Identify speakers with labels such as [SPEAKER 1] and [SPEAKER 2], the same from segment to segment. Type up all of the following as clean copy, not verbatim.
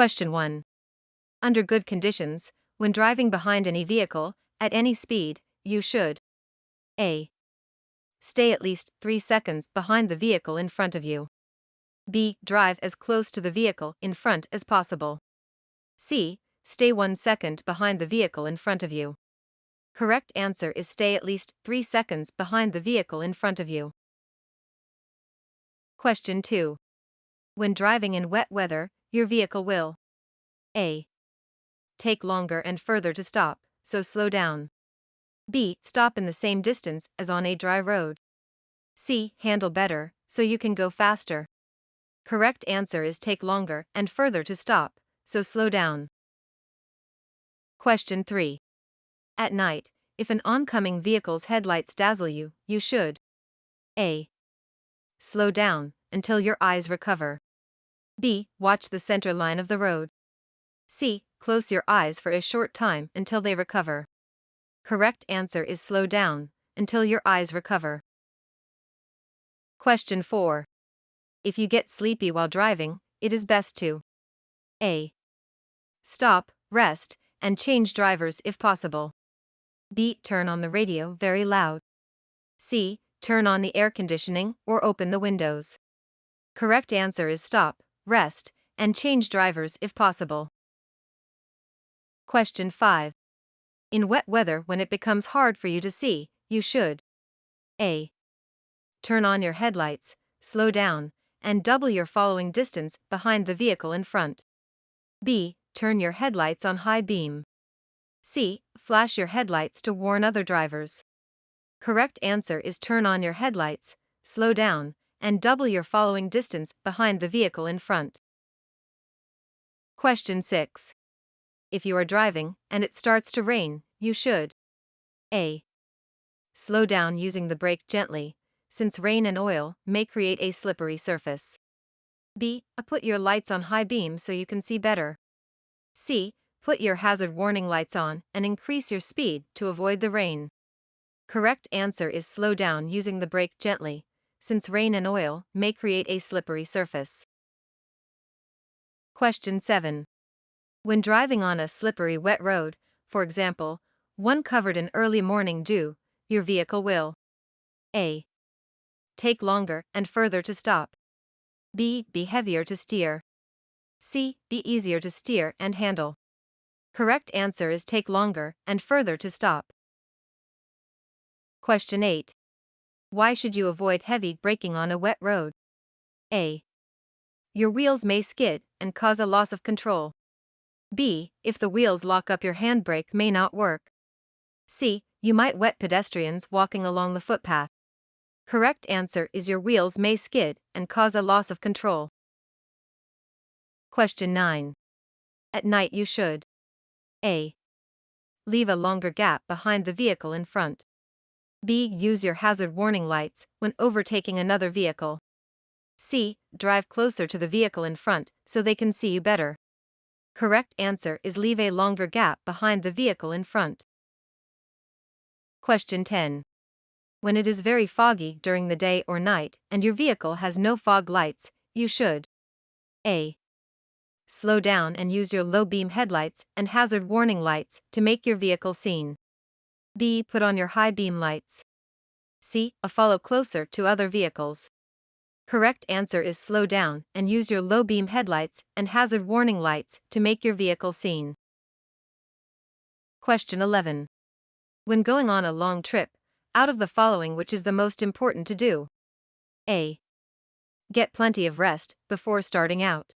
[SPEAKER 1] Question 1. Under good conditions, when driving behind any vehicle, at any speed, you should A. Stay at least 3 seconds behind the vehicle in front of you. B. Drive as close to the vehicle in front as possible. C. Stay 1 second behind the vehicle in front of you. Correct answer is stay at least 3 seconds behind the vehicle in front of you. Question 2. When driving in wet weather, your vehicle will A. Take longer and further to stop, so slow down. B. Stop in the same distance as on a dry road. C. Handle better, so you can go faster. Correct answer is take longer and further to stop, so slow down. Question 3. At night, if an oncoming vehicle's headlights dazzle you, you should A. Slow down until your eyes recover. B. Watch the center line of the road. C. Close your eyes for a short time until they recover. Correct answer is slow down until your eyes recover. Question 4. If you get sleepy while driving, it is best to A. Stop, rest, and change drivers if possible. B. Turn on the radio very loud. C. Turn on the air conditioning or open the windows. Correct answer is stop, rest, and change drivers if possible. Question 5. In wet weather, when it becomes hard for you to see, you should A. Turn on your headlights, slow down, and double your following distance behind the vehicle in front. B. Turn your headlights on high beam. C. Flash your headlights to warn other drivers. Correct answer is turn on your headlights, slow down, and double your following distance behind the vehicle in front. Question 6. If you are driving and it starts to rain, you should A. Slow down using the brake gently, since rain and oil may create a slippery surface. B. Put your lights on high beam so you can see better. C. Put your hazard warning lights on and increase your speed to avoid the rain. Correct answer is slow down using the brake gently, since rain and oil may create a slippery surface. Question 7. When driving on a slippery wet road, for example, one covered in early morning dew, your vehicle will A. Take longer and further to stop. B. Be heavier to steer. C. Be easier to steer and handle. Correct answer is take longer and further to stop. Question 8. Why should you avoid heavy braking on a wet road? A. Your wheels may skid and cause a loss of control. B. If the wheels lock up, your handbrake may not work. C. You might wet pedestrians walking along the footpath. Correct answer is your wheels may skid and cause a loss of control. Question 9. At night you should A. Leave a longer gap behind the vehicle in front. B. Use your hazard warning lights when overtaking another vehicle. C. Drive closer to the vehicle in front so they can see you better. Correct answer is leave a longer gap behind the vehicle in front. Question 10. When it is very foggy during the day or night and your vehicle has no fog lights, you should A. Slow down and use your low beam headlights and hazard warning lights to make your vehicle seen. B. Put on your high beam lights. C. Follow closer to other vehicles. Correct answer is slow down and use your low beam headlights and hazard warning lights to make your vehicle seen. Question 11. When going on a long trip, out of the following which is the most important to do? A. Get plenty of rest before starting out.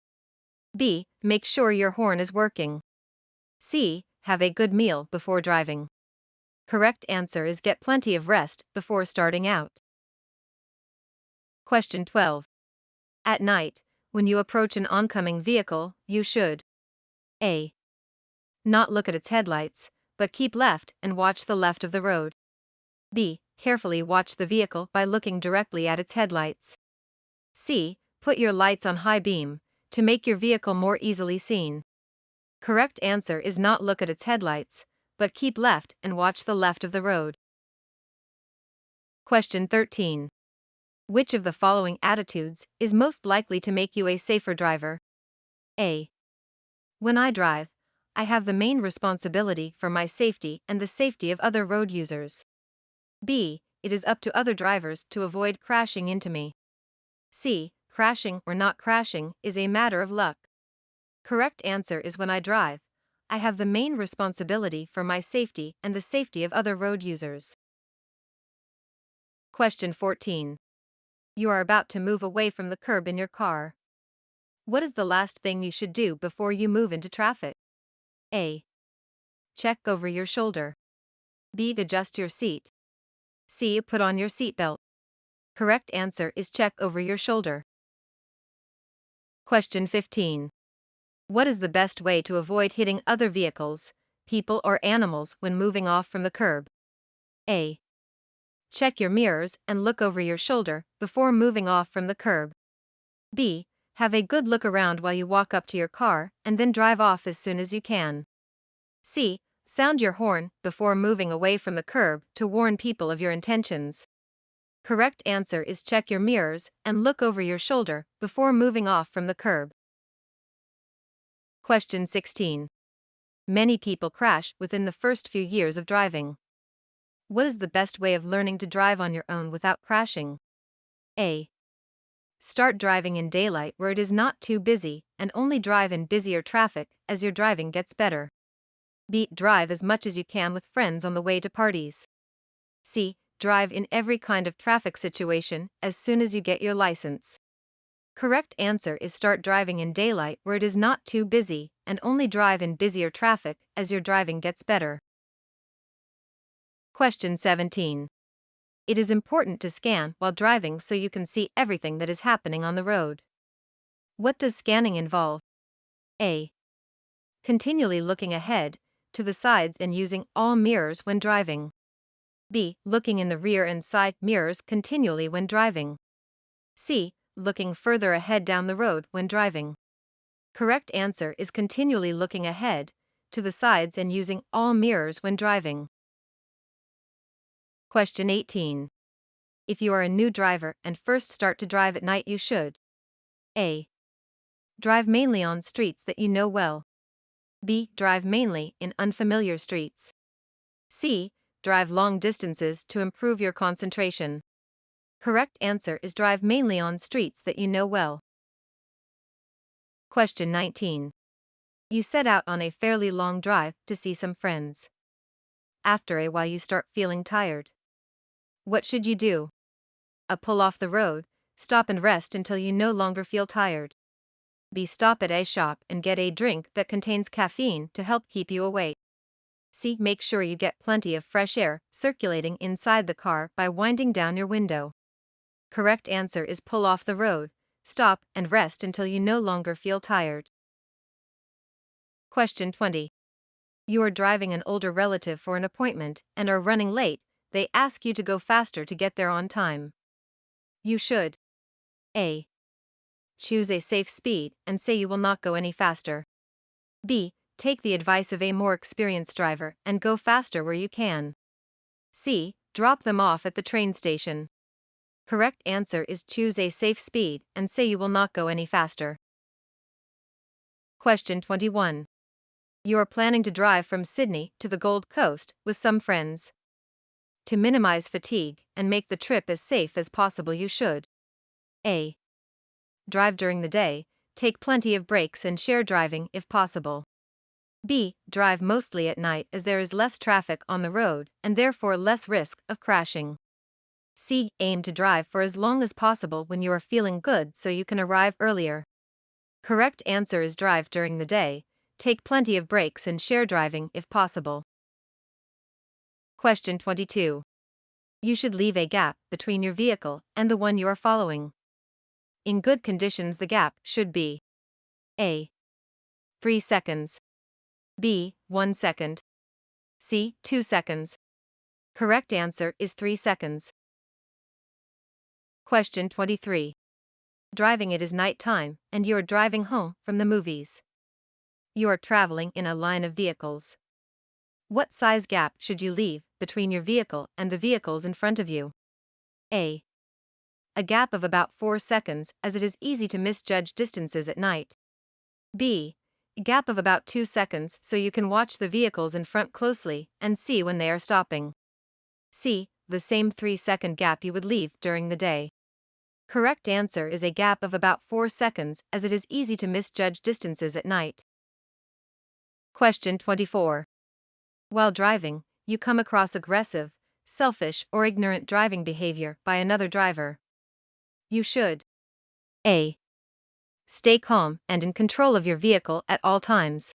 [SPEAKER 1] B. Make sure your horn is working. C. Have a good meal before driving. Correct answer is get plenty of rest before starting out. Question 12. At night, when you approach an oncoming vehicle, you should A. Not look at its headlights, but keep left and watch the left of the road. B. Carefully watch the vehicle by looking directly at its headlights. C. Put your lights on high beam to make your vehicle more easily seen. Correct answer is not look at its headlights, but keep left and watch the left of the road. Question 13. Which of the following attitudes is most likely to make you a safer driver? A. When I drive, I have the main responsibility for my safety and the safety of other road users. B. It is up to other drivers to avoid crashing into me. C. Crashing or not crashing is a matter of luck. Correct answer is when I drive, I have the main responsibility for my safety and the safety of other road users. Question 14. You are about to move away from the curb in your car. What is the last thing you should do before you move into traffic? A. Check over your shoulder. B. Adjust your seat. C. Put on your seatbelt. Correct answer is check over your shoulder. Question 15. What is the best way to avoid hitting other vehicles, people or animals when moving off from the curb? A. Check your mirrors and look over your shoulder before moving off from the curb. B. Have a good look around while you walk up to your car and then drive off as soon as you can. C. Sound your horn before moving away from the curb to warn people of your intentions. Correct answer is check your mirrors and look over your shoulder before moving off from the curb. Question 16. Many people crash within the first few years of driving. What is the best way of learning to drive on your own without crashing? A. Start driving in daylight where it is not too busy and only drive in busier traffic as your driving gets better. B. Drive as much as you can with friends on the way to parties. C. Drive in every kind of traffic situation as soon as you get your license. Correct answer is start driving in daylight where it is not too busy and only drive in busier traffic as your driving gets better. Question 17. It is important to scan while driving so you can see everything that is happening on the road. What does scanning involve? A. Continually looking ahead, to the sides and using all mirrors when driving. B. Looking in the rear and side mirrors continually when driving. C. Looking further ahead down the road when driving. Correct answer is continually looking ahead, to the sides and using all mirrors when driving. Question 18. If you are a new driver and first start to drive at night, you should: A. Drive mainly on streets that you know well. B. Drive mainly in unfamiliar streets. C. Drive long distances to improve your concentration. Correct answer is drive mainly on streets that you know well. Question 19. You set out on a fairly long drive to see some friends. After a while you start feeling tired. What should you do? A. Pull off the road, stop and rest until you no longer feel tired. B. Stop at a shop and get a drink that contains caffeine to help keep you awake. C. Make sure you get plenty of fresh air circulating inside the car by winding down your window. Correct answer is pull off the road, stop and rest until you no longer feel tired. Question 20. You are driving an older relative for an appointment and are running late. They ask you to go faster to get there on time. You should: A. Choose a safe speed and say you will not go any faster. B. Take the advice of a more experienced driver and go faster where you can. C. Drop them off at the train station. Correct answer is choose a safe speed and say you will not go any faster. Question 21. You are planning to drive from Sydney to the Gold Coast with some friends. To minimize fatigue and make the trip as safe as possible, you should: A. Drive during the day, take plenty of breaks and share driving if possible. B. Drive mostly at night as there is less traffic on the road and therefore less risk of crashing. C. Aim to drive for as long as possible when you are feeling good so you can arrive earlier. Correct answer is drive during the day, take plenty of breaks and share driving if possible. Question 22. You should leave a gap between your vehicle and the one you are following. In good conditions, the gap should be: A. 3 seconds. B. 1 second. C. 2 seconds. Correct answer is 3 seconds. Question 23. Driving: it is night time and you are driving home from the movies. You are traveling in a line of vehicles. What size gap should you leave between your vehicle and the vehicles in front of you? A. A gap of about 4 seconds, as it is easy to misjudge distances at night. B. Gap of about 2 seconds so you can watch the vehicles in front closely and see when they are stopping. C. The same 3-second gap you would leave during the day. Correct answer is a gap of about 4 seconds, as it is easy to misjudge distances at night. Question 24. While driving, you come across aggressive, selfish, or ignorant driving behavior by another driver. You should A. Stay calm and in control of your vehicle at all times.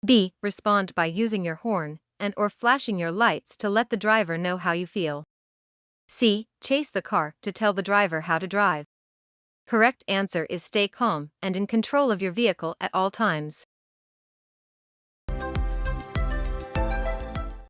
[SPEAKER 1] B. Respond by using your horn and/or flashing your lights to let the driver know how you feel. C. Chase the car to tell the driver how to drive. Correct answer is stay calm and in control of your vehicle at all times.